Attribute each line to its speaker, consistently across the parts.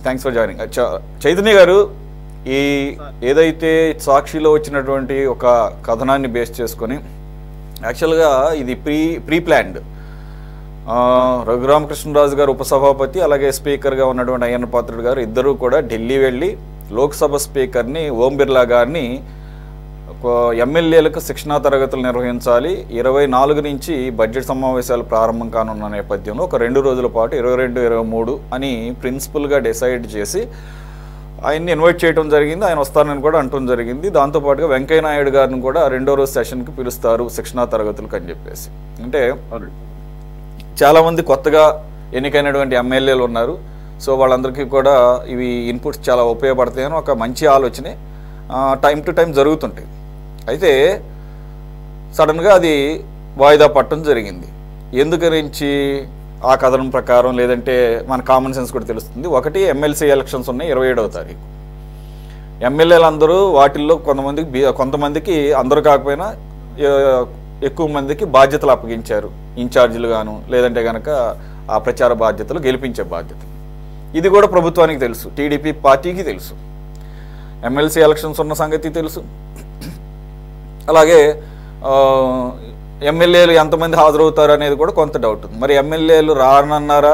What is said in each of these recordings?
Speaker 1: Thanks for joining. Chaitanya గారు, ఈ ఏదైతే సాక్షిలో వచ్చినటువంటి ఒక కథనాన్ని బేస్ చేసుకొని యాక్చువల్గా ఇది ప్రీ ప్లాన్డ్. రఘురామకృష్ణరాజు గారు ఉపసభాపతి, అలాగే స్పీకర్గా ఉన్నటువంటి అయ్యన్న పాత్రుడు గారు ఇద్దరూ కూడా ఢిల్లీ వెళ్ళి లోక్సభ స్పీకర్ని ఓం బిర్లా గారిని ఎమ్మెల్యేలకు శిక్షణా తరగతులు నిర్వహించాలి, 24 నుంచి బడ్జెట్ సమావేశాలు ప్రారంభం కానున్న నేపథ్యంలో ఒక 2 రోజుల పాటు 22, 23 అని ప్రిన్సిపల్గా డిసైడ్ చేసి ఆయన్ని ఇన్వైట్ చేయడం జరిగింది. ఆయన వస్తానని కూడా అంటం జరిగింది. దాంతోపాటుగా వెంకయ్య నాయుడు గారిని కూడా 2వ రోజు సెషన్కి పిలుస్తారు శిక్షణా తరగతులకు అని చెప్పేసి. అంటే చాలామంది కొత్తగా ఎన్నికైనటువంటి ఎమ్మెల్యేలు ఉన్నారు. సో వాళ్ళందరికీ కూడా ఇవి ఇన్పుట్స్ చాలా ఉపయోగపడతాయని ఒక మంచి ఆలోచనే టైం టు టైం జరుగుతుంటాయి. అయితే సడన్గా అది వాయిదా పట్టడం జరిగింది. ఎందుకరించి ఆ కథనం ప్రకారం, లేదంటే మన కామన్ సెన్స్ కూడా తెలుస్తుంది. ఒకటి, ఎమ్మెల్సీ ఎలక్షన్స్ ఉన్నాయి 27వ తారీఖు. ఎమ్మెల్యేలు అందరూ వాటిల్లో కొంతమందికి అందరూ కాకపోయినా ఎక్కువ మందికి బాధ్యతలు అప్పగించారు, ఇన్ఛార్జీలు గాను, లేదంటే కనుక ఆ ప్రచార బాధ్యతలు, గెలిపించే బాధ్యత. ఇది కూడా ప్రభుత్వానికి తెలుసు, టీడీపీ పార్టీకి తెలుసు, ఎమ్మెల్సీ ఎలక్షన్స్ ఉన్న సంగతి తెలుసు. అలాగే ఎమ్మెల్యేలు ఎంతమంది హాజరవుతారు అనేది కూడా కొంత డౌట్ ఉంది. మరి ఎమ్మెల్యేలు రానన్నారా,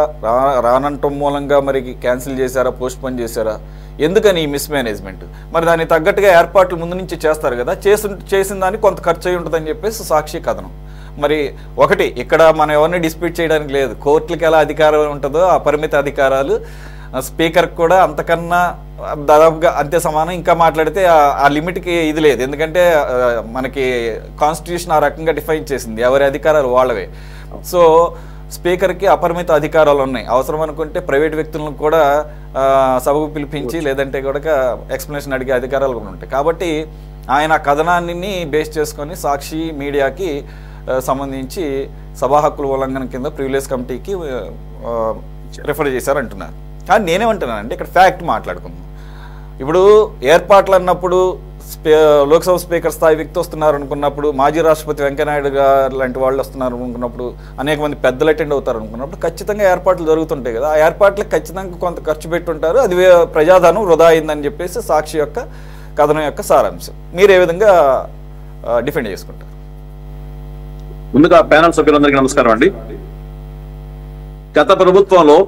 Speaker 1: రానంటం మూలంగా మరి క్యాన్సిల్ చేశారా, పోస్ట్ పోన్ చేశారా, ఎందుకని ఈ మిస్మేనేజ్మెంట్? మరి దానికి తగ్గట్టుగా ఏర్పాట్లు ముందు నుంచి చేస్తారు కదా, చేసిన దానికి కొంత ఖర్చు అయి ఉంటుందని చెప్పేసి సాక్షి కథనం. మరి ఒకటి, ఇక్కడ మనం ఎవరిని డిస్ప్యూట్ చేయడానికి లేదు. కోర్టులకు ఎలా అధికారం ఉంటుందో ఆ పరిమిత అధికారాలు స్పీకర్కి కూడా అంతకన్నా దాదాపుగా అంతే సమానం. ఇంకా మాట్లాడితే ఆ లిమిట్కి ఇది లేదు. ఎందుకంటే మనకి కాన్స్టిట్యూషన్ ఆ రకంగా డిఫైన్ చేసింది, ఎవరి అధికారాలు వాళ్ళవే. సో స్పీకర్కి అపరిమిత అధికారాలు ఉన్నాయి. అవసరం అనుకుంటే ప్రైవేట్ వ్యక్తులను కూడా సభకు పిలిపించి, లేదంటే కూడా ఎక్స్ప్లెనేషన్ అడిగే అధికారాలు కూడా ఉంటాయి. కాబట్టి ఆయన కథనాన్ని బేస్ చేసుకొని సాక్షి మీడియాకి సంబంధించి సభా హక్కుల ఉల్లంఘన కింద ప్రివిలేజ్ కమిటీకి రిఫర్ చేశారంటున్నారు. కానీ నేనేమంటున్నానంటే ఇక్కడ ఫ్యాక్ట్ మాట్లాడుకుందాం. ఇప్పుడు ఏర్పాట్లు అన్నప్పుడు లోక్సభ స్పీకర్ స్థాయి వ్యక్తి వస్తున్నారు అనుకున్నప్పుడు, మాజీ రాష్ట్రపతి వెంకయ్యనాయుడు గారు లాంటి వాళ్ళు వస్తున్నారు అనుకున్నప్పుడు, అనేక మంది పెద్దలు అటెండ్ అవుతారు అనుకున్నప్పుడు ఖచ్చితంగా ఏర్పాట్లు జరుగుతుంటాయి కదా. ఆ ఏర్పాట్లకు ఖచ్చితంగా కొంత ఖర్చు పెట్టుంటారు. అది ప్రజాధనం వృధా అయిందని చెప్పేసి సాక్షి యొక్క కథనం యొక్క సారాంశం. మీరు ఏ విధంగా డిఫెండ్ చేసుకుంటారు?
Speaker 2: ముందుగా ప్యానల్ సభ్యులందరికీ నమస్కారం అండి. గత ప్రభుత్వంలో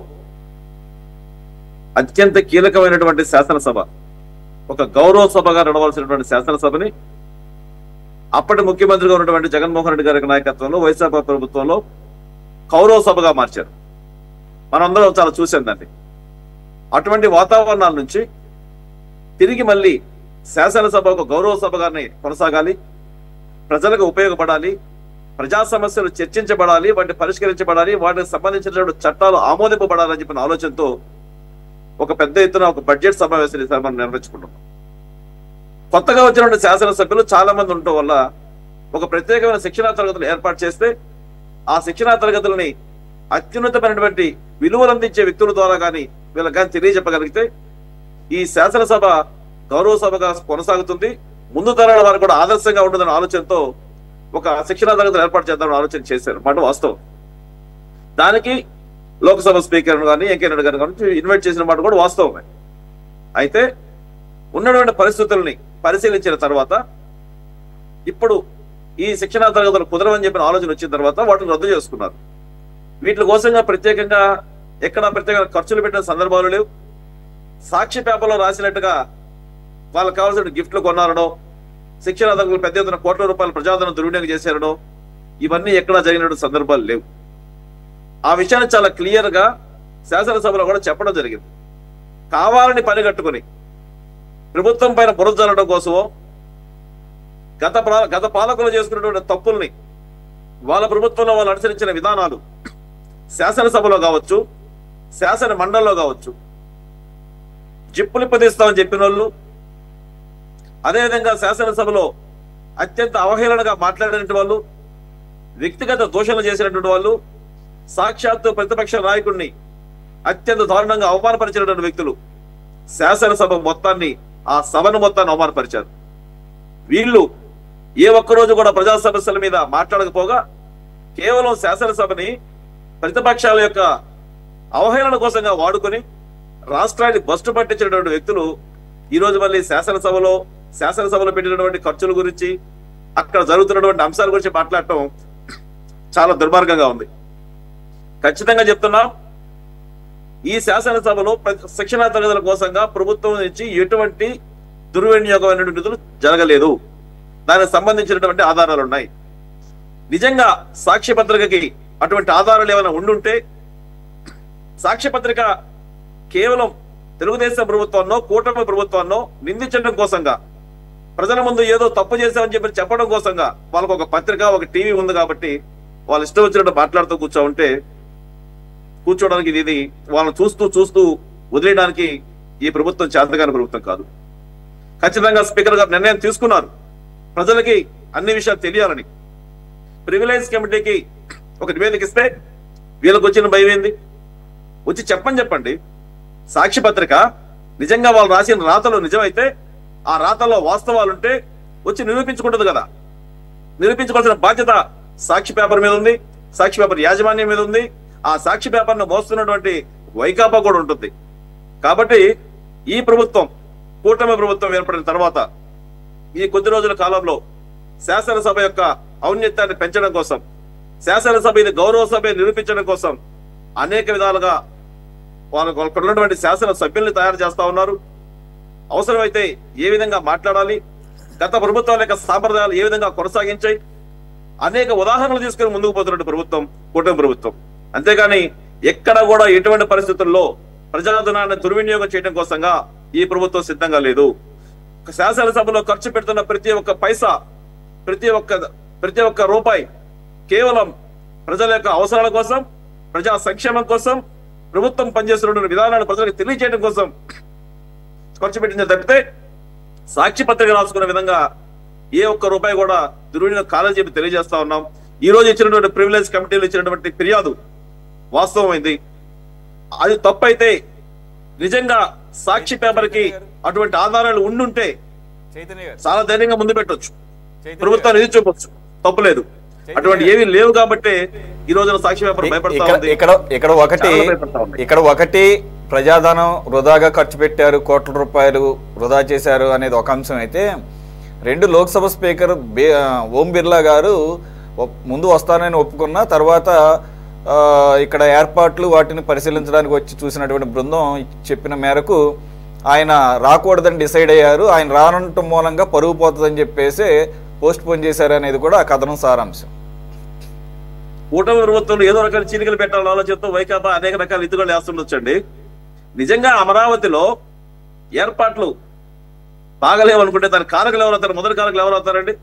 Speaker 2: అత్యంత కీలకమైనటువంటి శాసనసభ, ఒక గౌరవ సభగా నడవలసినటువంటి శాసనసభని అప్పటి ముఖ్యమంత్రిగా ఉన్నటువంటి జగన్మోహన్ రెడ్డి గారి నాయకత్వంలో వైఎస్ఆర్ ప్రభుత్వంలో కౌరవ సభగా మార్చారు. మనందరం చాలా చూసాం దాన్ని. అటువంటి వాతావరణాల నుంచి తిరిగి మళ్ళీ శాసనసభ ఒక గౌరవ సభగానే కొనసాగాలి, ప్రజలకు ఉపయోగపడాలి, ప్రజా సమస్యలు చర్చించబడాలి, వాటిని పరిష్కరించబడాలి, వాటికి సంబంధించినటువంటి చట్టాలు ఆమోదింపబడాలని చెప్పిన ఆలోచనతో ఒక పెద్ద ఎత్తున ఒక బడ్జెట్ సమావేశాలు మనం నిర్వహించుకుంటున్నాం. కొత్తగా వచ్చినటువంటి శాసనసభ్యులు చాలా మంది ఉండటం వల్ల ఒక ప్రత్యేకమైన శిక్షణా తరగతులు ఏర్పాటు చేస్తే ఆ శిక్షణా తరగతులని అత్యున్నతమైనటువంటి విలువలు అందించే వ్యక్తుల ద్వారా కానీ వీళ్ళకి కానీ తెలియజెప్పగలిగితే ఈ శాసనసభ గౌరవ సభగా కొనసాగుతుంది, ముందు తరాల వారు కూడా ఆదర్శంగా ఉంటుందన్న ఆలోచనతో ఒక శిక్షణా తరగతులు ఏర్పాటు చేద్దామని ఆలోచన చేశారు మాట వాస్తవం. దానికి లోక్సభ స్పీకర్ కానీ వెంకయ్య నాయుడు గారు కానీ ఇన్వైట్ చేసిన మాట కూడా వాస్తవమే. అయితే ఉన్నటువంటి పరిస్థితుల్ని పరిశీలించిన తర్వాత ఇప్పుడు ఈ శిక్షణా తరగతులు కుదరవని చెప్పిన ఆలోచన వచ్చిన తర్వాత వాటిని రద్దు చేసుకున్నారు. వీటి కోసంగా ప్రత్యేకంగా ఎక్కడా ప్రత్యేకంగా ఖర్చులు పెట్టిన సందర్భాలు లేవు. సాక్షి పేపర్లో రాసినట్టుగా వాళ్ళకి కావాల్సిన గిఫ్ట్లు కొన్నారనో, శిక్షణా తరగతులు పెద్ద ఎత్తున కోట్ల రూపాయల ప్రజాధనం దుర్వినియోగం చేశారనో ఇవన్నీ ఎక్కడా జరిగినటువంటి సందర్భాలు లేవు. ఆ విషయాన్ని చాలా క్లియర్ గా శాసనసభలో కూడా చెప్పడం జరిగింది. కావాలని పనిగట్టుకుని ప్రభుత్వం పైన బురద జల్లడం కోసమో, గత పాలకులు చేసుకున్నటువంటి తప్పుల్ని, వాళ్ళ ప్రభుత్వంలో వాళ్ళు అనుసరించిన విధానాలు శాసనసభలో కావచ్చు, శాసన మండలిలో కావచ్చు జిప్పులిప్పదీస్తామని చెప్పిన వాళ్ళు, అదేవిధంగా శాసనసభలో అత్యంత అవహేళనగా మాట్లాడినటువంటి వాళ్ళు, వ్యక్తిగత దోషణలు చేసినటువంటి వాళ్ళు, సాక్షాత్తు ప్రతిపక్ష నాయకుడిని అత్యంత దారుణంగా అవమానపరిచినటువంటి వ్యక్తులు శాసనసభ మొత్తాన్ని, ఆ సభను మొత్తాన్ని అవమానపరిచారు. వీళ్ళు ఏ ఒక్కరోజు కూడా ప్రజా సమస్యల మీద మాట్లాడకపోగా కేవలం శాసనసభని ప్రతిపక్షాల యొక్క అవహేళన కోసంగా వాడుకొని రాష్ట్రాన్ని బస్టు పట్టించినటువంటి వ్యక్తులు ఈ రోజు మళ్ళీ శాసనసభలో పెట్టినటువంటి ఖర్చుల గురించి, అక్కడ జరుగుతున్నటువంటి అంశాల గురించి మాట్లాడటం చాలా దుర్మార్గంగా ఉంది. ఖచ్చితంగా చెప్తున్నాం, ఈ శాసనసభలో శిక్షణా తరగతుల కోసంగా ప్రభుత్వం నుంచి ఎటువంటి దుర్వినియోగమైన నిధులు జరగలేదు. దానికి సంబంధించినటువంటి ఆధారాలు ఉన్నాయి. నిజంగా సాక్ష్య పత్రికకి అటువంటి ఆధారాలు ఏమైనా ఉండుంటే, సాక్ష్య పత్రిక కేవలం తెలుగుదేశం ప్రభుత్వాన్నో కూటమి ప్రభుత్వాన్నో నిందించడం కోసంగా, ప్రజల ముందు ఏదో తప్పు చేశామని చెప్పి చెప్పడం కోసంగా వాళ్ళకు ఒక పత్రిక, ఒక టీవీ ఉంది కాబట్టి వాళ్ళు ఇష్టం వచ్చినట్టు మాట్లాడుతూ కూర్చోవడానికి ఇది వాళ్ళని చూస్తూ వదిలేయడానికి ఈ ప్రభుత్వం చేతగాని ప్రభుత్వం కాదు. ఖచ్చితంగా స్పీకర్ గారు నిర్ణయం తీసుకున్నారు, ప్రజలకి అన్ని విషయాలు తెలియాలని. ప్రివిలేజ్ కమిటీకి ఒక నివేదిక ఇస్తే వీళ్ళకి వచ్చిన భయం ఏంది? వచ్చి చెప్పండి. సాక్షి పత్రిక నిజంగా వాళ్ళు రాసిన రాతలు నిజమైతే, ఆ రాతల్లో వాస్తవాలుంటే వచ్చి నిరూపించుకుంటుంది కదా. నిరూపించుకోవాల్సిన బాధ్యత సాక్షి పేపర్ మీద ఉంది, సాక్షి పేపర్ యాజమాన్యం మీద ఉంది, ఆ సాక్షి పేపర్ను మోస్తున్నటువంటి వైకాపా కూడా ఉంటుంది. కాబట్టి ఈ ప్రభుత్వం, కూటమి ప్రభుత్వం ఏర్పడిన తర్వాత ఈ కొద్ది రోజుల కాలంలో శాసనసభ యొక్క ఔన్నత్యాన్ని పెంచడం కోసం, శాసనసభ ఇది గౌరవ సభ నిరూపించడం కోసం అనేక విధాలుగా వాళ్ళకు ఉన్నటువంటి శాసన సభ్యుల్ని తయారు చేస్తా ఉన్నారు. అవసరమైతే ఏ విధంగా మాట్లాడాలి, గత ప్రభుత్వాల యొక్క సాంప్రదాయాలు ఏ విధంగా కొనసాగించాయి, అనేక ఉదాహరణలు తీసుకుని ముందుకు పోతున్నట్టు ప్రభుత్వం కూటమి ప్రభుత్వం. అంతేగాని ఎక్కడ కూడా ఎటువంటి పరిస్థితుల్లో ప్రజాధనాన్ని దుర్వినియోగం చేయడం కోసంగా ఈ ప్రభుత్వం సిద్ధంగా లేదు. శాసనసభలో ఖర్చు పెడుతున్న ప్రతి ఒక్క పైసా, ప్రతి ఒక్క రూపాయి కేవలం ప్రజల యొక్క అవసరాల కోసం, ప్రజా సంక్షేమం కోసం, ప్రభుత్వం పనిచేస్తున్న విధానాలు ప్రజలకు తెలియజేయడం కోసం ఖర్చు పెట్టిందే తప్పితే సాక్షి పత్రిక రాసుకున్న విధంగా ఏ ఒక్క రూపాయి కూడా దుర్వినియోగం కాలేజీ చెప్పి తెలియజేస్తా ఉన్నాం. ఈ రోజు ఇచ్చినటువంటి ప్రివిలేజ్ కమిటీలు ఇచ్చినటువంటి ఫిర్యాదు వాస్తవమైంది. అది తప్పైతే నిజంగా సాక్షి పేపర్ కి అటువంటి ఆధారాలు ఉండుంటే చాలా ధైర్యంగా ముందు పెట్టొచ్చు, ప్రభుత్వాన్ని ఇది చూపొచ్చు, తప్పులేదు. అటువంటి ఏవి లేవు కాబట్టి ఈ రోజున సాక్షి పేపర్ భయపడతా ఉంది.
Speaker 1: ఇక్కడ ఒకటి ప్రజాధనం వృధాగా ఖర్చు పెట్టారు, కోట్ల రూపాయలు వృధా చేశారు అనేది ఒక అంశం అయితే, రెండు లోక్సభ స్పీకర్ ఓం బిర్లా గారు ముందు వస్తానని ఒప్పుకున్న తర్వాత ఇక్కడ ఏర్పాట్లు వాటిని పరిశీలించడానికి వచ్చి చూసినటువంటి బృందం చెప్పిన మేరకు ఆయన రాకూడదని డిసైడ్ అయ్యారు. ఆయన రానంటం మూలంగా పరుగు పోతుందని చెప్పేసి పోస్ట్ పోన్ చేశారు అనేది కూడా ఆ కథనం సారాంశం.
Speaker 2: కూటమి ప్రభుత్వంలో ఏదో రకాల చీలికలు పెట్టాలని ఆలోచనతో వైకాపా అనేక రకాల ఇతుగలు వేస్తుండొచ్చండి. నిజంగా అమరావతిలో ఏర్పాట్లు బాగలేవనుకుంటే దాని కారకులు ఎవరవుతారు? మొదటి కారకులు ఎవరవుతారండి?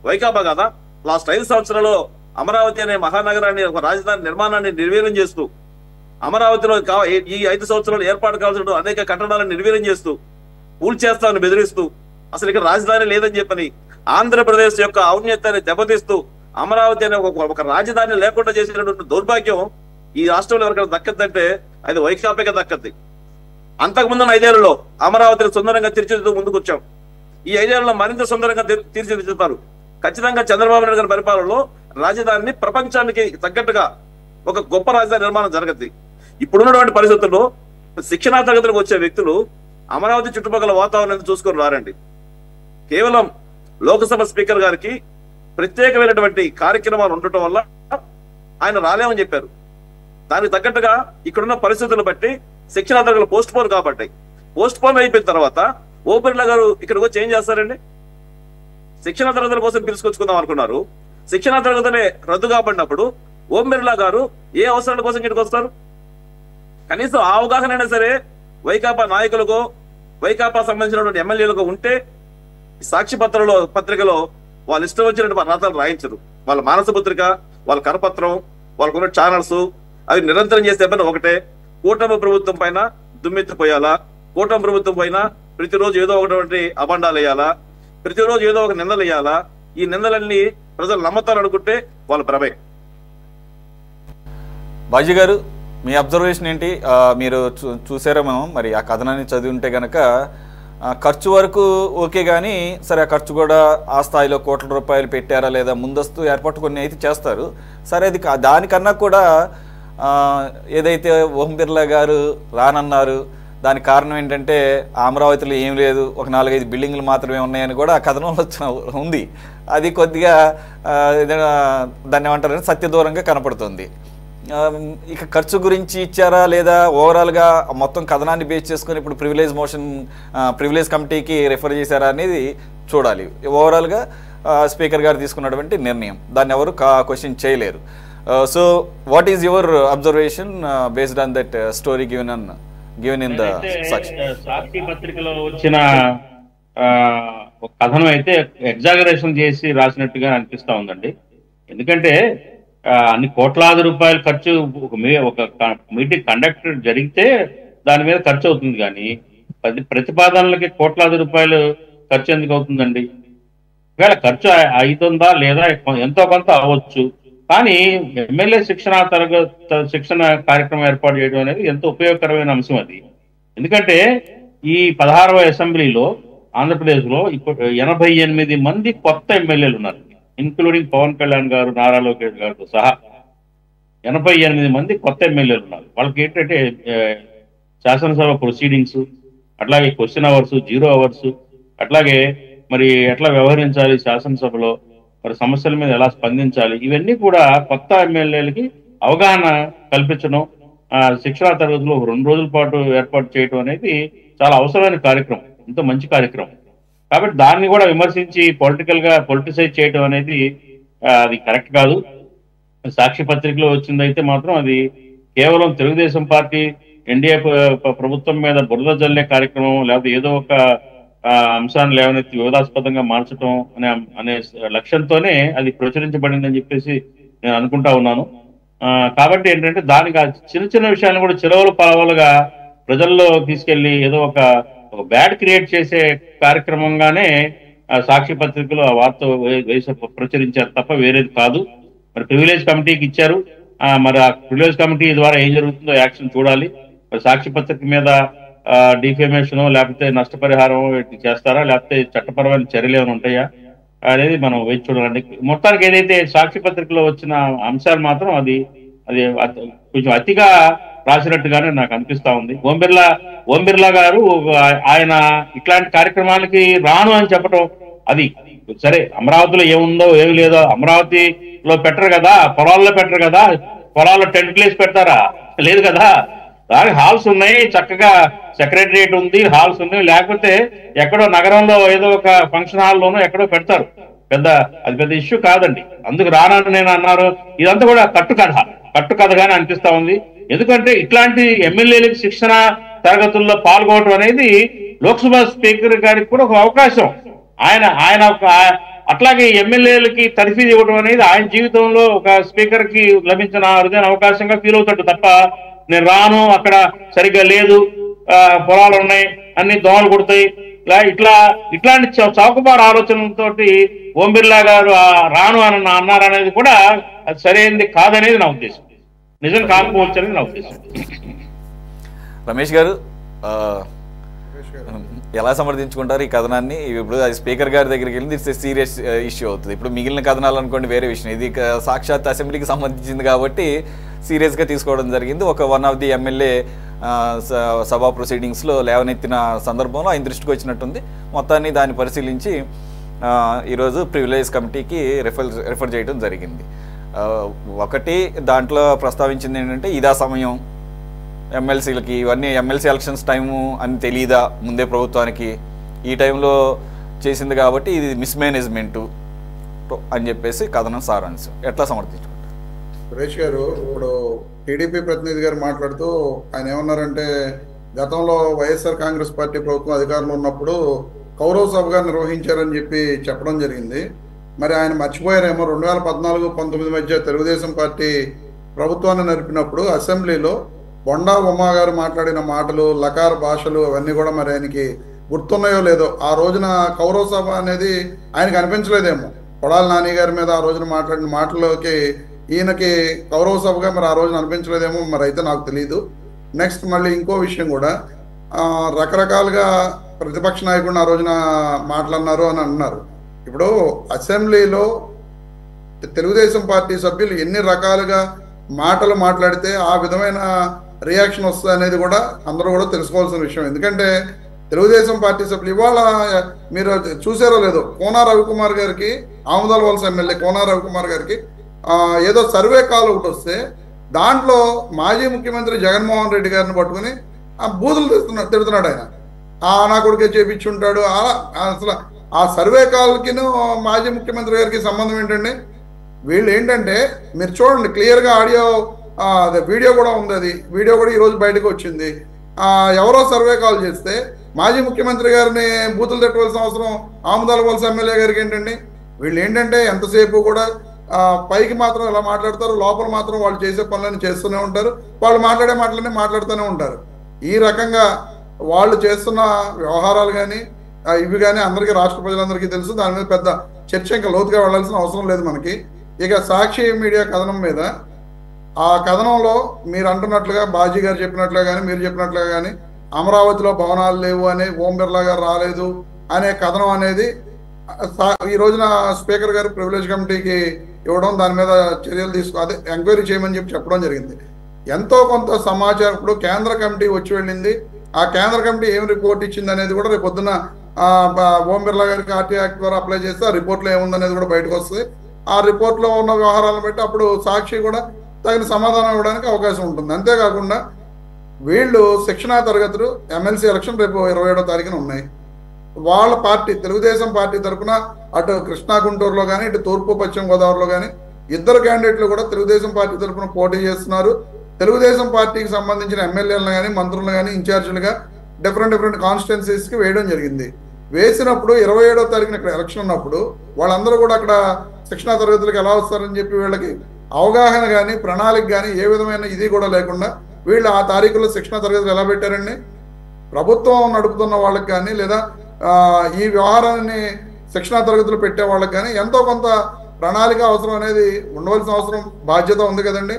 Speaker 2: వైకాపా కదా. లాస్ట్ 5 సంవత్సరాల్లో అమరావతి అనే మహానగరాన్ని, ఒక రాజధాని నిర్మాణాన్ని నిర్వీర్యం చేస్తూ, అమరావతిలో ఈ 5 సంవత్సరాలు ఏర్పాటు కావాల్సిన అనేక కట్టడాలను నిర్వీర్యం చేస్తూ, కూల్చేస్తామని బెదిరిస్తూ, అసలు ఇక్కడ రాజధాని లేదని చెప్పని ఆంధ్రప్రదేశ్ యొక్క ఔన్నత్యాన్ని దెబ్బతీస్తూ అమరావతి అనే ఒక రాజధాని లేకుండా చేసినటువంటి దౌర్భాగ్యం ఈ రాష్ట్రంలో ఎవరికైనా దక్కద్దంటే అది వైకాపాకే దక్కద్ది. అంతకుముందు 5 ఏళ్లలో అమరావతిని సుందరంగా తీర్చిదిద్దుతూ ముందుకు వచ్చాం. ఈ 5 ఏళ్లలో మరింత సుందరంగా తీర్చిదిద్దుతారు. ఖచ్చితంగా చంద్రబాబు నాయుడు గారి పరిపాలనలో రాజధానిని ప్రపంచానికి తగ్గట్టుగా ఒక గొప్ప రాజధాని నిర్మాణం జరగద్ది. ఇప్పుడున్నటువంటి పరిస్థితుల్లో శిక్షణా తరగతులకు వచ్చే వ్యక్తులు అమరావతి చుట్టుపక్కల వాతావరణాన్ని చూసుకొని రారండి. కేవలం లోక్సభ స్పీకర్ గారికి ప్రత్యేకమైనటువంటి కార్యక్రమాలు ఉండటం వల్ల ఆయన రాలేమని చెప్పారు. దానికి తగ్గట్టుగా ఇక్కడున్న పరిస్థితులను బట్టి శిక్షణా తరగతులు పోస్ట్ పోన్ కాబట్టి, పోస్ట్ పోన్ అయిపోయిన తర్వాత ఓం బిర్లా గారు ఇక్కడికి వచ్చి ఏం చేస్తారండి? శిక్షణా తరగతుల కోసం పిలుచుకొచ్చుకుందాం అనుకున్నారు. శిక్షణా తరగతులే రద్దు కాబడినప్పుడు ఓం బిర్లా గారు ఏ అవసరాల కోసం ఇక్కడికి వస్తారు? కనీసం ఆ అవగాహన అయినా సరే వైకాపా నాయకులకు, వైకాపా సంబంధించినటువంటి ఎమ్మెల్యేలకు ఉంటే సాక్షి పత్రికలో వాళ్ళు ఇష్టం వచ్చినటువంటి రాతలు రాయించరు. వాళ్ళ మానస పత్రిక, వాళ్ళ కరపత్రం, వాళ్ళకున్న ఛానల్స్ అవి నిరంతరం చేసే పని ఒకటే, కూటమి ప్రభుత్వం పైన దుమ్మెత్తిపోయాలా, కూటమి ప్రభుత్వం పైన ప్రతిరోజు ఏదో ఒకటి అబండాలు వేయాలా, ప్రతిరోజు ఏదో ఒక నిందలు వేయాలా. ఈ నిందలన్నీ ప్రజలు నమ్మతారనుకుంటే వాళ్ళ భ్రమే.
Speaker 1: బాజీ గారు, మీ అబ్జర్వేషన్ ఏంటి? మీరు చూసారా మనం మరి ఆ కథనాన్ని చదివి ఉంటే గనక ఖర్చు వరకు ఓకే, కానీ సరే ఆ ఖర్చు కూడా ఆ స్థాయిలో కోట్ల రూపాయలు పెట్టారా లేదా, ముందస్తు ఏర్పాటు కొన్ని అయితే చేస్తారు సరే, అది దానికన్నా కూడా ఏదైతే ఓం బిర్లా గారు రానన్నారు, దానికి కారణం ఏంటంటే అమరావతిలో ఏం లేదు, ఒక 4-5 బిల్డింగ్లు మాత్రమే ఉన్నాయని కూడా ఆ కథనంలో ఉంది. అది కొద్దిగా దాన్ని ఏమంటారని సత్యదూరంగా కనపడుతుంది. ఇక ఖర్చు గురించి ఇచ్చారా లేదా, ఓవరాల్గా మొత్తం కథనాన్ని బేస్ చేసుకొని ఇప్పుడు ప్రివిలేజ్ కమిటీకి రెఫర్ చేశారా అనేది చూడాలి. ఓవరాల్గా స్పీకర్ గారు తీసుకున్నటువంటి నిర్ణయం, దాన్ని ఎవరు క్వశ్చన్ చేయలేరు. So what is your observation based on that story given in the
Speaker 3: Sakshi పత్రికలో వచ్చిన కథనం అయితే ఎగ్జాగరేషన్ చేసి రాసినట్టుగా అనిపిస్తా ఉందండి. ఎందుకంటే అన్ని కోట్లాది రూపాయలు ఖర్చు ఒక మీటింగ్ కండక్ట్ జరిగితే దాని మీద ఖర్చు అవుతుంది, కానీ ప్రతిపాదనలకి కోట్లాది రూపాయలు ఖర్చు ఎందుకు అవుతుందండి? ఒకవేళ ఖర్చు అవుతుందా లేదా ఎంతో కొంత అవ్వచ్చు, కానీ ఎమ్మెల్యే శిక్షణ కార్యక్రమం ఏర్పాటు చేయడం అనేది ఎంతో ఉపయోగకరమైన అంశం అది. ఎందుకంటే ఈ 16వ అసెంబ్లీలో ఆంధ్రప్రదేశ్లో ఇప్పుడు 88 మంది కొత్త ఎమ్మెల్యేలు ఉన్నారు, ఇంక్లూడింగ్ పవన్ కళ్యాణ్ గారు, నారా లోకేష్ గారితో సహా 88 మంది కొత్త ఎమ్మెల్యేలు ఉన్నారు. వాళ్ళకి ఏంటంటే శాసనసభ ప్రొసీడింగ్స్, అట్లాగే క్వశ్చన్ అవర్స్, 0 అవర్స్, అట్లాగే మరి ఎట్లా వ్యవహరించాలి శాసనసభలో, మరి సమస్యల మీద ఎలా స్పందించాలి, ఇవన్నీ కూడా కొత్త ఎమ్మెల్యేలకి అవగాహన కల్పించడం, శిక్షణా తరగతులు 2 రోజుల పాటు ఏర్పాటు చేయడం అనేది చాలా అవసరమైన కార్యక్రమం, ఎంతో మంచి కార్యక్రమం. కాబట్టి దాన్ని కూడా విమర్శించి పొలిటిసైజ్ చేయడం అనేది అది కరెక్ట్ కాదు. సాక్షి పత్రికలో వచ్చిందైతే మాత్రం అది కేవలం తెలుగుదేశం పార్టీ ఎన్డీఏ ప్రభుత్వం మీద బురద జల్లే కార్యక్రమం, లేకపోతే ఏదో ఒక అంశాన్ని లేవనెత్తి వివాదాస్పదంగా మార్చడం అనే లక్ష్యంతోనే అది ప్రచురించబడిందని చెప్పేసి నేను అనుకుంటా ఉన్నాను. కాబట్టి ఏంటంటే దానికి చిన్న చిన్న విషయాలను కూడా చిరవలు పలవలుగా ప్రజల్లో తీసుకెళ్లి ఏదో ఒక బ్యాడ్ క్రియేట్ చేసే కార్యక్రమంగానే సాక్షి పత్రికలో ఆ వార్త ప్రచురించారు తప్ప వేరేది కాదు. మరి ప్రివిలేజ్ కమిటీకి ఇచ్చారు, మరి ఆ ప్రివిలేజ్ కమిటీ ద్వారా ఏం జరుగుతుందో యాక్షన్ చూడాలి. మరి సాక్షి పత్రిక మీద డిఫేమేషన్ లేకపోతే నష్టపరిహారం చేస్తారా, లేకపోతే చట్టపరమైన చర్యలు ఏమైనా ఉంటాయా అనేది మనం వేచి చూడాలండి. మొత్తానికి ఏదైతే సాక్షి పత్రికలో వచ్చిన అంశాలు మాత్రం అది కొంచెం అతిగా రాసినట్టుగానే నాకు అనిపిస్తా ఉంది. ఓం బిర్లా గారు ఆయన ఇట్లాంటి కార్యక్రమాలకి రాను అని చెప్పడం, అది సరే అమరావతిలో ఏముందో ఏమి లేదో అమరావతిలో పెట్టరు కదా, పొలాల్లో పెట్టరు కదా, పొలాల్లో టెంట్లు వేసి పెడతారా? లేదు కదా. దానికి హాల్స్ ఉన్నాయి, చక్కగా సెక్రటరియట్ ఉంది, హాల్స్ ఉన్నాయి, లేకపోతే ఎక్కడో నగరంలో ఏదో ఒక ఫంక్షన్ హాల్లోనో ఎక్కడో పెడతారు. అది పెద్ద ఇష్యూ కాదండి. అందుకు రానని నేను అన్నారు, ఇదంతా కూడా కట్టుకథగానే అనిపిస్తా ఉంది. ఎందుకంటే ఇట్లాంటి ఎమ్మెల్యేలకు శిక్షణ తరగతుల్లో పాల్గొనడం అనేది లోక్సభ స్పీకర్ గారికి కూడా ఒక అవకాశం. ఆయన అట్లాగే ఎమ్మెల్యేలకి తర్ఫీదు ఇవ్వడం అనేది ఆయన జీవితంలో ఒక స్పీకర్ కి లభించిన అరుదైన అవకాశంగా ఫీల్ అవుతాడు తప్ప, నేను రాను, అక్కడ సరిగ్గా లేదు, పొలాలు ఉన్నాయి, అన్ని దోమలు కుడతాయి, ఇట్లాంటి చౌకబారు ఆలోచనలతో ఓం బిర్లా గారు రాను అని అన్నారనేది కూడా అది సరైనది కాదనేది నా ఉద్దేశం. నిజం కాకపోవచ్చు అనేది నా ఉద్దేశం.
Speaker 1: రమేష్ గారు ఎలా సమర్థించుకుంటారు ఈ కథనాన్ని? ఇప్పుడు అది స్పీకర్ గారి దగ్గరికి వెళ్ళింది, ఇట్స్ సీరియస్ ఇష్యూ అవుతుంది. ఇప్పుడు మిగిలిన కథనాలు అనుకోండి వేరే విషయం, ఇది సాక్షాత్ అసెంబ్లీకి సంబంధించింది కాబట్టి సీరియస్గా తీసుకోవడం జరిగింది. వన్ ఆఫ్ ది ఎమ్మెల్యే సభా ప్రొసీడింగ్స్లో లేవనెత్తిన సందర్భంలో ఆయన దృష్టికి వచ్చినట్టుంది. మొత్తాన్ని దాన్ని పరిశీలించి ఈరోజు ప్రివిలేజ్ కమిటీకి రెఫర్ చేయడం జరిగింది. ఒకటి దాంట్లో ప్రస్తావించింది ఏంటంటే, ఇదా సమయం ఎమ్మెల్సీలకి, ఇవన్నీ ఎమ్మెల్సీ ఎలక్షన్స్ టైము అని తెలియదా ముందే ప్రభుత్వానికి, ఈ టైంలో చేసింది కాబట్టి ఇది మిస్మేనేజ్మెంటు అని చెప్పేసి కథనం సారాంశం. ఎట్లా సమర్థించుకుంటారు?
Speaker 4: సురేష్ గారు, ఇప్పుడు టీడీపీ ప్రతినిధి గారు మాట్లాడుతూ ఆయన ఏమన్నారంటే, గతంలో వైఎస్ఆర్ కాంగ్రెస్ పార్టీ ప్రభుత్వం అధికారంలో ఉన్నప్పుడు కౌరవ సభగా నిర్వహించారని చెప్పడం జరిగింది. మరి ఆయన మర్చిపోయారేమో, 2014-19 మధ్య తెలుగుదేశం పార్టీ ప్రభుత్వాన్ని నడిపినప్పుడు అసెంబ్లీలో బొండా ఉమా గారు మాట్లాడిన మాటలు, లకార్ భాషలు అవన్నీ కూడా మరి ఆయనకి గుర్తున్నాయో లేదో. ఆ రోజున కౌరవ సభ అనేది ఆయనకి అనిపించలేదేమో. కొడాలి నాని గారి మీద ఆ రోజున మాట్లాడిన మాటల్లోకి ఈయనకి కౌరవ సభగా మరి ఆ రోజున అనిపించలేదేమో, మరి అయితే నాకు తెలియదు. నెక్స్ట్ మళ్ళీ ఇంకో విషయం కూడా, రకరకాలుగా ప్రతిపక్ష నాయకుడిని ఆ రోజున మాట్లాడినారు అని అన్నారు. ఇప్పుడు అసెంబ్లీలో తెలుగుదేశం పార్టీ సభ్యులు ఎన్ని రకాలుగా మాటలు మాట్లాడితే ఆ విధమైన రియాక్షన్ వస్తుంది అనేది కూడా అందరూ కూడా తెలుసుకోవాల్సిన విషయం. ఎందుకంటే తెలుగుదేశం పార్టీ సభ్యులు ఇవాళ మీరు చూసారో లేదో, కోనా రవికుమార్ గారికి, ఆముదాల వలస ఎమ్మెల్యే కోనా రవికుమార్ గారికి ఏదో సర్వే కాల్ ఒకటి వస్తే దాంట్లో మాజీ ముఖ్యమంత్రి జగన్మోహన్ రెడ్డి గారిని పట్టుకుని బూతులు తిడుతున్నాడు ఆయన. నా కొడుకే చేపించుంటాడు. అసలు ఆ సర్వే కాల్కి మాజీ ముఖ్యమంత్రి గారికి సంబంధం ఏంటండి? వీళ్ళు ఏంటంటే మీరు చూడండి క్లియర్గా ఆడియో అదే వీడియో కూడా ఉంది, అది వీడియో కూడా ఈరోజు బయటకు వచ్చింది. ఎవరో సర్వే కాల్ చేస్తే మాజీ ముఖ్యమంత్రి గారిని బూతులు తిట్టవలసిన అవసరం ఆముదాల వలస ఎమ్మెల్యే గారికి ఏంటండి? వీళ్ళు ఏంటంటే ఎంతసేపు కూడా పైకి మాత్రం ఇలా మాట్లాడతారు, లోపల మాత్రం వాళ్ళు చేసే పనులను చేస్తూనే ఉంటారు, వాళ్ళు మాట్లాడే మాటలన్నీ మాట్లాడుతూనే ఉంటారు. ఈ రకంగా వాళ్ళు చేస్తున్న వ్యవహారాలు కానీ ఇవి కానీ అందరికీ, రాష్ట్ర ప్రజలందరికీ తెలుసు. దాని మీద పెద్ద చర్చ ఇంకా లోతుగా వెళ్లాల్సిన అవసరం లేదు మనకి. ఇక సాక్షి మీడియా కథనం మీద, ఆ కథనంలో మీరు అంటున్నట్లుగా బాజీ గారు చెప్పినట్లుగా కానీ మీరు చెప్పినట్లుగా కానీ అమరావతిలో భవనాలు లేవు అని, ఓం బిర్లా గారు రాలేదు అనే కథనం అనేది ఈ రోజున స్పీకర్ గారు ప్రివిలేజ్ కమిటీకి ఇవ్వడం, దాని మీద చర్యలు అదే ఎంక్వైరీ చేయమని చెప్పడం జరిగింది. ఎంతో కొంత సమాచారం ఇప్పుడు కేంద్ర కమిటీ వచ్చి వెళ్ళింది. ఆ కేంద్ర కమిటీ ఏం రిపోర్ట్ ఇచ్చింది అనేది కూడా రేపు పొద్దున్న ఓం బిర్లా గారికి ఆర్టీ యాక్ట్ ద్వారా అప్లై చేస్తే ఆ రిపోర్ట్లో ఏముందనేది కూడా బయటకు వస్తుంది. ఆ రిపోర్ట్లో ఉన్న వ్యవహారాలను బట్టి అప్పుడు సాక్షి కూడా తగిన సమాధానం ఇవ్వడానికి అవకాశం ఉంటుంది. అంతేకాకుండా వీళ్ళు శిక్షణా తరగతులు ఎమ్మెల్సీ ఎలక్షన్ రేపు 27వ తారీఖున ఉన్నాయి. వాళ్ళ పార్టీ తెలుగుదేశం పార్టీ తరఫున అటు కృష్ణా గుంటూరులో కానీ ఇటు తూర్పు పశ్చిమ గోదావరిలో కానీ ఇద్దరు క్యాండిడేట్లు కూడా తెలుగుదేశం పార్టీ తరఫున పోటీ చేస్తున్నారు. తెలుగుదేశం పార్టీకి సంబంధించిన ఎమ్మెల్యేలను కానీ మంత్రులను కానీ ఇన్ఛార్జీలుగా డిఫరెంట్ కాన్స్టిట్యున్సీస్కి వేయడం జరిగింది. వేసినప్పుడు 27వ తారీఖున ఇక్కడ ఎలక్షన్ ఉన్నప్పుడు వాళ్ళందరూ కూడా అక్కడ శిక్షణా తరగతులకు ఎలా వస్తారని చెప్పి వీళ్ళకి అవగాహన కానీ ప్రణాళిక కానీ ఏ విధమైన ఇది కూడా లేకుండా వీళ్ళు ఆ తారీఖులో శిక్షణా తరగతులు ఎలా పెట్టారండి? ప్రభుత్వం నడుపుతున్న వాళ్ళకి కానీ లేదా ఈ వ్యవహారాన్ని శిక్షణా తరగతులు పెట్టే వాళ్ళకి కానీ ఎంతో కొంత ప్రణాళిక అవసరం అనేది ఉండవలసిన అవసరం బాధ్యత ఉంది కదండి.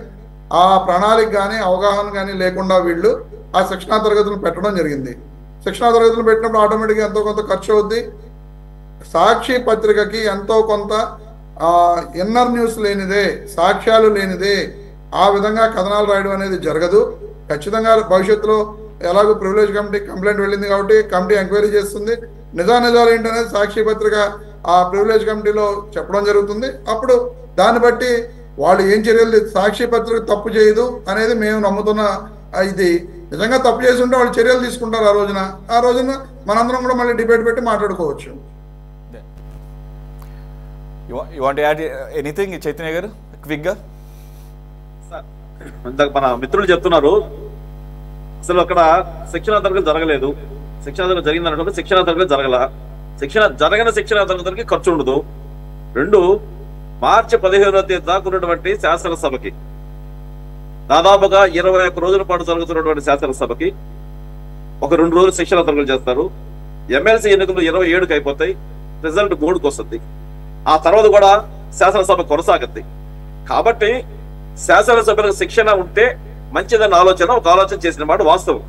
Speaker 4: ఆ ప్రణాళిక కానీ అవగాహన కానీ లేకుండా వీళ్ళు ఆ శిక్షణా తరగతులు పెట్టడం జరిగింది. శిక్షణా తరగతులు పెట్టినప్పుడు ఆటోమేటిక్గా ఎంతో కొంత ఖర్చు అవుద్ది. సాక్షి పత్రికకి ఎంతో కొంత ఇన్నర్ న్యూస్ లేనిదే, సాక్ష్యాలు లేనిదే ఆ విధంగా కథనాలు రాయడం అనేది జరగదు. ఖచ్చితంగా భవిష్యత్తులో ఎలాగో ప్రివిలేజ్ కమిటీ కంప్లైంట్ వెళ్ళింది కాబట్టి కమిటీ ఎంక్వైరీ చేస్తుంది. నిజాలు ఏంటనేది సాక్షి పత్రిక ఆ ప్రివిలేజ్ కమిటీలో చెప్పడం జరుగుతుంది. అప్పుడు దాన్ని బట్టి వాళ్ళు ఏం చర్యలు, సాక్షి పత్రిక తప్పు చేయదు అనేది మేము నమ్ముతున్న ఇది. నిజంగా తప్పు చేసి ఉంటే వాళ్ళు చర్యలు తీసుకుంటారు. ఆ రోజున మనందరం కూడా మళ్ళీ డిబేట్ పెట్టి మాట్లాడుకోవచ్చు.
Speaker 1: ఎనీథింగ్ చైతన్య గారు క్విక్గా?
Speaker 2: ఇందాక మన మిత్రులు చెప్తున్నారు అసలు అక్కడ శిక్షణ తరగతి జరగలేదు, శిక్షణ తరగతి జరిగిందన్నట్టు శిక్షణ తరగతి జరగల, జరగని శిక్షణ తరగతికి ఖర్చు ఉండదు. 2 మార్చి 15వ తేదీ దాకా ఉన్నటువంటి శాసనసభకి దాదాపుగా 21 రోజుల పాటు జరుగుతున్నటువంటి శాసనసభకి ఒక 2 రోజులు శిక్షణ తరగతులు చేస్తారు. ఎమ్మెల్సీ ఎన్నికలు 27కి అయిపోతాయి, రిజల్ట్ 3కి వస్తుంది. ఆ తర్వాత కూడా శాసనసభ కొనసాగుద్ది. కాబట్టి శాసనసభలకు శిక్షణ ఉంటే మంచిదన్న ఒక ఆలోచన చేసిన మాట వాస్తవం.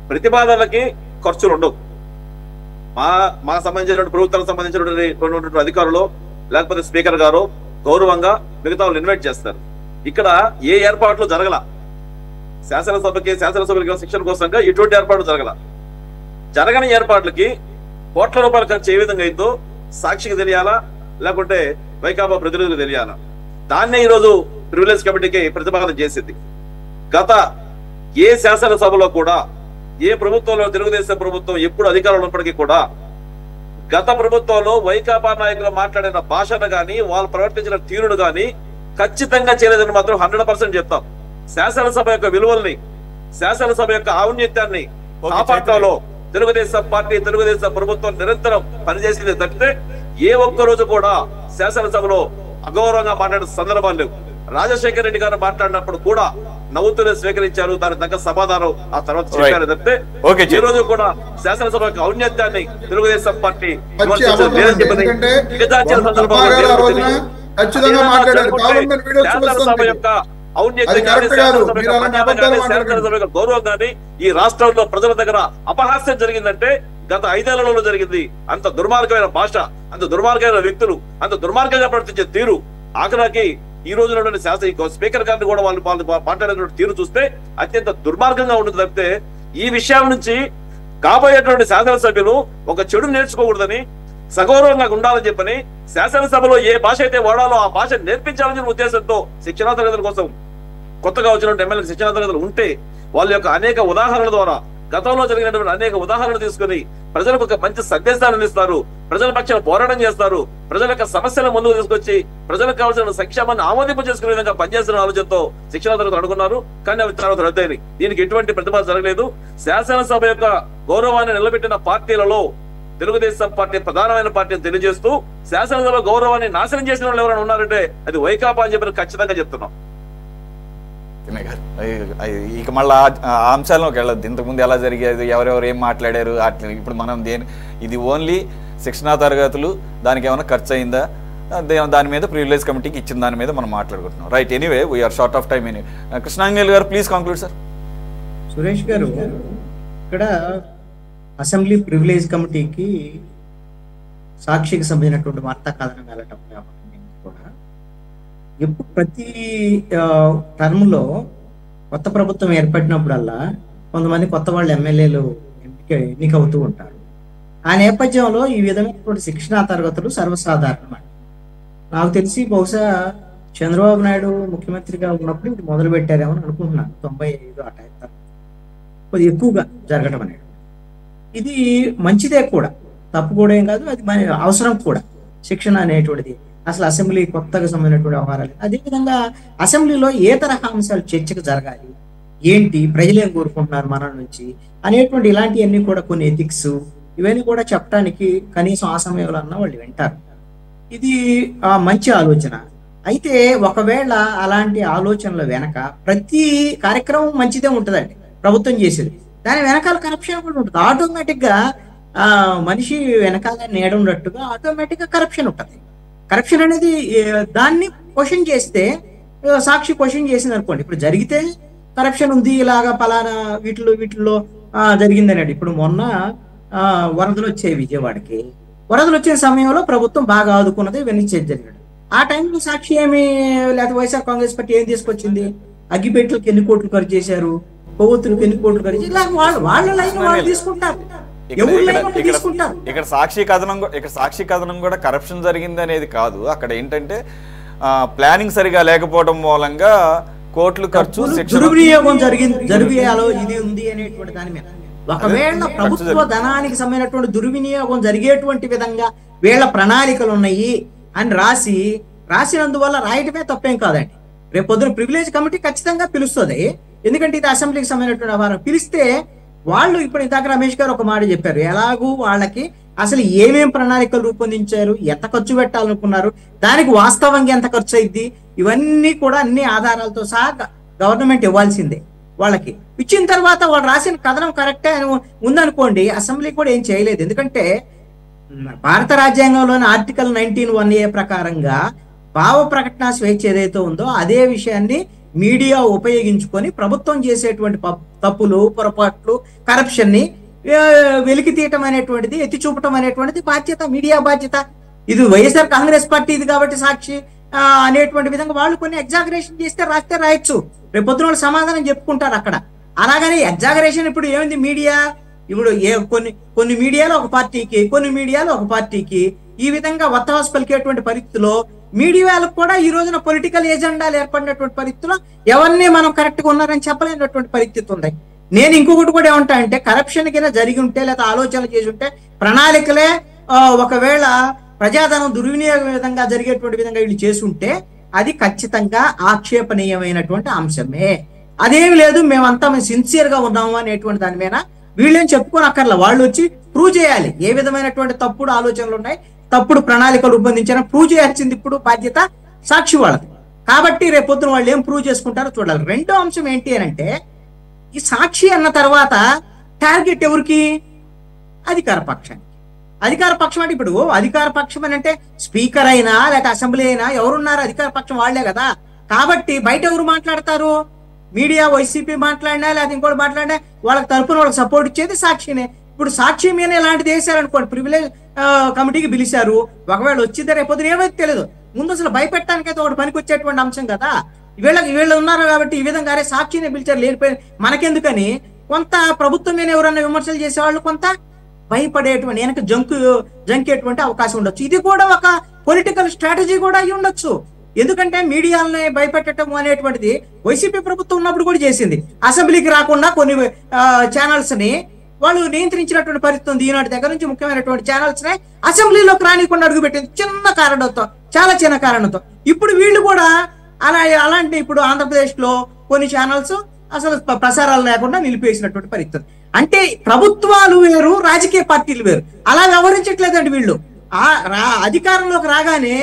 Speaker 2: ప్రతిపాదనలకి ఖర్చులు ఉండవు. మా సంబంధించినటువంటి ప్రభుత్వానికి సంబంధించినటువంటి అధికారులు లేకపోతే స్పీకర్ గారు గౌరవంగా మిగతా వాళ్ళు ఇన్వైట్ చేస్తారు. ఇక్కడ ఏ ఏర్పాట్లు జరగల, శాసనసభకి శిక్షణ కోసంగా ఎటువంటి ఏర్పాట్లు జరగల. జరగని ఏర్పాట్లకి కోట్ల రూపాయల ఖర్చు ఏ విధంగా అయిందో సాక్షికి తెలియాలా, లేకుంటే వైకాపా ప్రతినిధులకు తెలియాలా? దాన్నే ఈరోజు ప్రివిలేజ్ కమిటీకి ప్రతిపాదన చేసింది. గత ఏ శాసనసభలో కూడా ఏ ప్రభుత్వంలో, తెలుగుదేశం ప్రభుత్వం ఎప్పుడు అధికారంలో ఉన్నప్పటికీ కూడా గత ప్రభుత్వంలో వైకాపా నాయకులు మాట్లాడిన భాషను గాని వాళ్ళు ప్రవర్తించిన తీరును గాని ఖచ్చితంగా చేయలేదని మాత్రం 100% చెప్తాం. శాసనసభ యొక్క విలువల్ని, శాసనసభ యొక్క ఔన్నత్యాన్ని కాపాడటంలో తెలుగుదేశం పార్టీ, తెలుగుదేశం ప్రభుత్వం నిరంతరం పనిచేసింది తప్పితే ఏ ఒక్క రోజు కూడా శాసనసభలో అగౌరవంగా మాట్లాడిన సందర్భాలు లేవు. రాజశేఖర రెడ్డి గారు మాట్లాడినప్పుడు కూడా నవ్వుతూనే స్వీకరించారు, దానికి తగ్గ సమాధానం ఆ తర్వాత చెప్పారు తప్పితే ఈ రోజు కూడా శాసనసభ యొక్క ఔన్నత్యాన్ని తెలుగుదేశం పార్టీ శాసనసభ యొక్క గౌరవం కానీ ఈ రాష్ట్రంలో ప్రజల దగ్గర అపహాస్యం జరిగిందంటే గత 5 ఏళ్లలో జరిగింది. అంత దుర్మార్గమైన భాష, అంత దుర్మార్గమైన వ్యక్తులు, అంత దుర్మార్గంగా ప్రవర్తించే తీరు, ఆఖరికి ఈ రోజు ఉన్నటువంటి శాసన స్పీకర్ గారిని కూడా వాళ్ళు మాట్లాడేటువంటి తీరు చూస్తే అత్యంత దుర్మార్గంగా ఉంటుంది తప్పితే ఈ విషయాల నుంచి కాబోయేటువంటి శాసనసభ్యులు ఒక చెడు నేర్చుకోకూడదని, సగౌరవంగా ఉండాలని చెప్పని, శాసనసభలో ఏ భాష అయితే వాడాలో ఆ భాష నేర్పించాలని ఉద్దేశంతో శిక్షణా తరగతుల కోసం కొత్తగా వచ్చినటువంటి ఎమ్మెల్యే శిక్షణా తరగతులు ఉంటే వాళ్ళ యొక్క అనేక ఉదాహరణల ద్వారా గతంలో జరిగినటువంటి అనేక ఉదాహరణలు తీసుకుని ప్రజలకు ఒక మంచి సందేశాలను ఇస్తారు, ప్రజల పక్షాన పోరాటం చేస్తారు, ప్రజల యొక్క సమస్యలను ముందుకు తీసుకొచ్చి ప్రజలకు కావాల్సిన సంక్షేమాన్ని ఆమోదింప చేసుకునే విధంగా పనిచేస్తున్న ఆలోచనతో శిక్షణా తరగతులు అనుకున్నారు. కానీ అవి తర్వాత రద్దయినాయి. దీనికి ఎటువంటి ప్రతిపాదన జరగలేదు. శాసనసభ యొక్క గౌరవాన్ని నిలబెట్టిన పార్టీలలో తెలుగుదేశం పార్టీ ప్రధానమైన పార్టీని తెలియజేస్తూ శాసనసభ గౌరవాన్ని నాశనం చేసిన వాళ్ళు ఎవరైనా ఉన్నారంటే అది వైకాపా అని చెప్పి ఖచ్చితంగా చెప్తున్నాం.
Speaker 1: ఇక మళ్ళీ ఆ అంశాల్లోకి వెళ్ళదు. ఇంతకుముందు ఎలా జరిగేది, ఎవరెవరు ఏం మాట్లాడారు, ఇప్పుడు మనం ఇది ఓన్లీ శిక్షణా తరగతులు, దానికి ఏమైనా ఖర్చు అయిందా, దాని మీద ప్రివిలేజ్ కమిటీకి ఇచ్చిన దాని మీద మనం మాట్లాడుకుంటున్నాం. Right, anyway we are short of time. Krishnanjali గారు ప్లీజ్ కంక్లూడ్ సార్.
Speaker 5: సురేష్ గారు, ఇక్కడ అసెంబ్లీ ప్రివిలేజ్ కమిటీకి సాక్షికి సంబంధించినటువంటి వార్తా కథనం వెళ్ళటం కూడా ఎప్పుడు ప్రతి టర్మ్లో కొత్త ప్రభుత్వం ఏర్పడినప్పుడల్లా కొంతమంది కొత్త వాళ్ళు ఎమ్మెల్యేలు ఎన్నికవుతూ ఉంటారు. ఆ నేపథ్యంలో ఈ విధమైనటువంటి శిక్షణా తరగతులు సర్వసాధారణం. నాకు తెలిసి బహుశా చంద్రబాబు నాయుడు ముఖ్యమంత్రిగా ఉన్నప్పుడు ఇది మొదలు పెట్టారేమో అనుకుంటున్నాను. 95 ఆ టైం కొద్దిగా ఎక్కువగా జరగడం అనేది ఇది మంచిదే కూడా, తప్పు కూడా ఏం కాదు, అది అవసరం కూడా. శిక్షణ అనేటువంటిది అసలు అసెంబ్లీ కొత్తగా సంబంధించినటువంటి వ్యవహారాలు, అదేవిధంగా అసెంబ్లీలో ఏ తరహా అంశాలు చర్చకు జరగాలి, ఏంటి ప్రజలు ఏం కోరుకుంటున్నారు మన నుంచి అనేటువంటి ఇలాంటివన్నీ కూడా కొన్ని ఎథిక్స్ ఇవన్నీ కూడా చెప్పడానికి కనీసం ఆ సమయంలో అన్న వాళ్ళు వింటారు. ఇది మంచి ఆలోచన. అయితే ఒకవేళ అలాంటి ఆలోచనల వెనక ప్రతి కార్యక్రమం మంచిదే ఉంటుందండి ప్రభుత్వం చేసేది, దాని వెనకాల కరప్షన్ కూడా ఉంటుంది. ఆటోమేటిక్ గా మనిషి వెనకాల నీడ ఉన్నట్టుగా ఆటోమేటిక్ గా కరప్షన్ ఉంటుంది. కరప్షన్ అనేది దాన్ని క్వశ్చన్ చేస్తే, సాక్షి క్వశ్చన్ చేసింది అనుకోండి, ఇప్పుడు జరిగితే కరప్షన్ ఉంది ఇలాగా పలానా వీటిల్లో జరిగిందనండి. ఇప్పుడు మొన్న వరదలు వచ్చాయి విజయవాడకి, వరదలు వచ్చే సమయంలో ప్రభుత్వం బాగా ఆదుకున్నది, ఇవన్నీ జరిగాడు. ఆ టైంలో సాక్షి ఏమి లేకపోతే వైఎస్ఆర్ కాంగ్రెస్ పార్టీ ఏం తీసుకొచ్చింది, అగ్గిపెట్లకు ఎన్ని కోట్లు ఖర్చు చేశారు, కొవ్వొత్తులకు ఎన్ని కోట్లు ఖర్చు చేసి, ఇలా వాళ్ళ లైన్ వాళ్ళు తీసుకుంటారు.
Speaker 1: ఇక్కడ సాక్షి కథనం కూడా కరప్షన్ జరిగింది అనేది కాదు. అక్కడ ఏంటంటే ప్లానింగ్ సరిగా లేకపోవడం మూలంగా కోట్లు ఖర్చు,
Speaker 5: దుర్వినియోగం జరిగేయాలో ఇది ఉంది అనేటువంటి దాని మీద. ఒకవేళ ప్రభుత్వ ధనానికి సంబంధించినటువంటి దుర్వినియోగం జరిగేటువంటి విధంగా వీళ్ళ ప్రణాళికలు ఉన్నాయి అని రాసినందువల్ల రాయటమే తప్పేం కాదండి. రేపు పొద్దున ప్రివిలేజ్ కమిటీ ఖచ్చితంగా పిలుస్తుంది. ఎందుకంటే ఇది అసెంబ్లీకి సంబంధించినటువంటి వ్యవహారం. పిలిస్తే వాళ్ళు ఇప్పుడు ఇందాక రమేష్ గారు ఒక మాట చెప్పారు, ఎలాగూ వాళ్ళకి అసలు ఏమేం ప్రణాళికలు రూపొందించారు, ఎంత ఖర్చు పెట్టాలనుకున్నారు, దానికి వాస్తవంగా ఎంత ఖర్చు అయింది, ఇవన్నీ కూడా అన్ని ఆధారాలతో సహా గవర్నమెంట్ ఇవ్వాల్సిందే. వాళ్ళకి ఇచ్చిన తర్వాత వాళ్ళు రాసిన కథనం కరెక్టే అని ఉందనుకోండి, అసెంబ్లీ కూడా ఏం చేయలేదు. ఎందుకంటే భారత రాజ్యాంగంలోని ఆర్టికల్ 19(1)A ప్రకారంగా భావ ప్రకటన స్వేచ్ఛ ఏదైతే ఉందో అదే విషయాన్ని మీడియా ఉపయోగించుకొని ప్రభుత్వం చేసేటువంటి తప్పులు, పొరపాట్లు, కరప్షన్ ని వెలికి తీయటం అనేటువంటిది, ఎత్తి చూపటం అనేటువంటిది బాధ్యత, మీడియా బాధ్యత. ఇది వైఎస్ఆర్ కాంగ్రెస్ పార్టీ ఇది కాబట్టి సాక్షి అనేటువంటి విధంగా వాళ్ళు కొన్ని ఎగ్జాగరేషన్ చేస్తే రాస్తే రాయొచ్చు, రేపొద్దున వాళ్ళు సమాధానం చెప్పుకుంటారు అక్కడ. అలాగని ఎగ్జాగరేషన్ ఇప్పుడు ఏమైంది, మీడియా ఇప్పుడు కొన్ని మీడియాలో ఒక పార్టీకి, కొన్ని మీడియాలో ఒక పార్టీకి ఈ విధంగా వత్తాసు పలికేటువంటి పరిస్థితిలో మీడియాలకు కూడా ఈ రోజున పొలిటికల్ ఎజెండాలు ఏర్పడినటువంటి పరిస్థితిలో ఎవరిని మనం కరెక్ట్ గా ఉన్నారని చెప్పలేనటువంటి పరిస్థితి ఉంది. నేను ఇంకొకటి కూడా ఏమంటా అంటే, కరప్షన్ కింద జరిగి ఉంటే లేదా ఆలోచనలు చేసి ఉంటే ప్రణాళికలే ఒకవేళ ప్రజాధనం దుర్వినియోగం విధంగా జరిగేటువంటి విధంగా వీళ్ళు చేసి ఉంటే అది ఖచ్చితంగా ఆక్షేపణీయమైనటువంటి అంశమే. అదేమి లేదు మేమంతా సిన్సియర్ గా ఉన్నాము అనేటువంటి దాని మీద వీళ్ళేం చెప్పుకొని అక్కర్లా, వాళ్ళు వచ్చి ప్రూవ్ చేయాలి ఏ విధమైనటువంటి తప్పుడు ఆలోచనలు ఉన్నాయి, తప్పుడు ప్రణాళికలు రూపొందించారని ప్రూవ్ చేయాల్సింది ఇప్పుడు బాధ్యత సాక్షి వాళ్ళది. కాబట్టి రేపొద్దున వాళ్ళు ఏం ప్రూవ్ చేసుకుంటారో చూడాలి. రెండో అంశం ఏంటి అని అంటే, ఈ సాక్షి అన్న తర్వాత టార్గెట్ ఎవరికి, అధికార పక్షానికి. అధికార పక్షం అంటే ఇప్పుడు అధికార పక్షం అని అంటే స్పీకర్ అయినా లేకపోతే అసెంబ్లీ అయినా ఎవరున్నారు, అధికార పక్షం వాళ్లే కదా. కాబట్టి బయట ఎవరు మాట్లాడతారు, మీడియా వైసీపీ మాట్లాడినా లేకపోతే ఇంకోటి మాట్లాడినా వాళ్ళకి తరపున వాళ్ళకి సపోర్ట్ ఇచ్చేది సాక్షినే. ఇప్పుడు సాక్షి మీద ఇలాంటిది వేశారనుకోండి, ప్రివిలేజ్ కమిటీకి పిలిచారు, ఒకవేళ వచ్చిందే రేపొద్దున ఏమైతే తెలియదు, ముందు అసలు భయపెట్టడానికైతే ఒకటి పనికి వచ్చేటువంటి అంశం కదా. వీళ్ళు ఉన్నారు కాబట్టి ఈ విధంగా అరే సాక్షిని పిలిచారు లేనిపోయి మనకెందుకని కొంత ప్రభుత్వం మీద ఎవరన్నా విమర్శలు చేసేవాళ్ళు కొంత భయపడేటువంటి వెనక జంకేటువంటి అవకాశం ఉండొచ్చు. ఇది కూడా ఒక పొలిటికల్ స్ట్రాటజీ కూడా అయి ఉండొచ్చు. ఎందుకంటే మీడియాలని భయపెట్టడం అనేటువంటిది వైసీపీ ప్రభుత్వం ఉన్నప్పుడు కూడా చేసింది. అసెంబ్లీకి రాకుండా కొన్ని ఛానల్స్ ని వాళ్ళు నియంత్రించినటువంటి పరిస్థితి ఉంది. ఈనాటి దగ్గర నుంచి ముఖ్యమైనటువంటి ఛానల్స్ ని అసెంబ్లీలోకి రానికుండా అడుగుపెట్టింది చిన్న కారణంతో, చాలా చిన్న కారణంతో. ఇప్పుడు వీళ్ళు కూడా అలాంటి ఇప్పుడు ఆంధ్రప్రదేశ్ లో కొన్ని ఛానల్స్ అసలు ప్రసారాలు లేకుండా నిలిపేసినటువంటి పరిస్థితి. అంటే ప్రభుత్వాలు వేరు, రాజకీయ పార్టీలు వేరు, అలా వ్యవహరించట్లేదండి వీళ్ళు. అధికారంలోకి రాగానే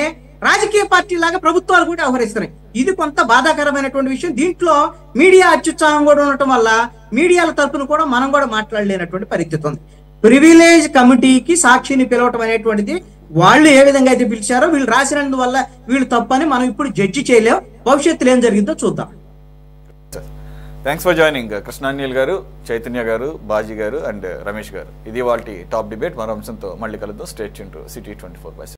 Speaker 5: రాజకీయ పార్టీ లాగా ప్రభుత్వాలు కూడా వ్యవహరిస్తున్నాయి. ఇది కొంత బాధాకరమైనటువంటి విషయం. దీంట్లో మీడియా అత్యుత్సాహం కూడా ఉండటం వల్ల మీడియాల తరపున కూడా మనం కూడా మాట్లాడలేనటువంటి పరిస్థితి ఉంది. ప్రివిలేజ్ కమిటీకి సాక్షిని పిలవటం అనేటువంటిది వాళ్ళు ఏ విధంగా అయితే పిలిచారో వీళ్ళు రాసినందువల్ల వీళ్ళు తప్పని మనం ఇప్పుడు జడ్జి చేయలేం. భవిష్యత్తులో ఏం జరిగిందో చూద్దాం.
Speaker 1: థ్యాంక్స్ ఫర్ జాయినింగ్ కృష్ణాంజలి గారు, చైతన్య గారు, బాజీ గారు అండ్ రమేష్ గారు. ఇది వాళ్ళ టాప్ డిబేట్. మరో అంశంతో మళ్ళీ కలుద్దాం. Stay tune to city 24/7.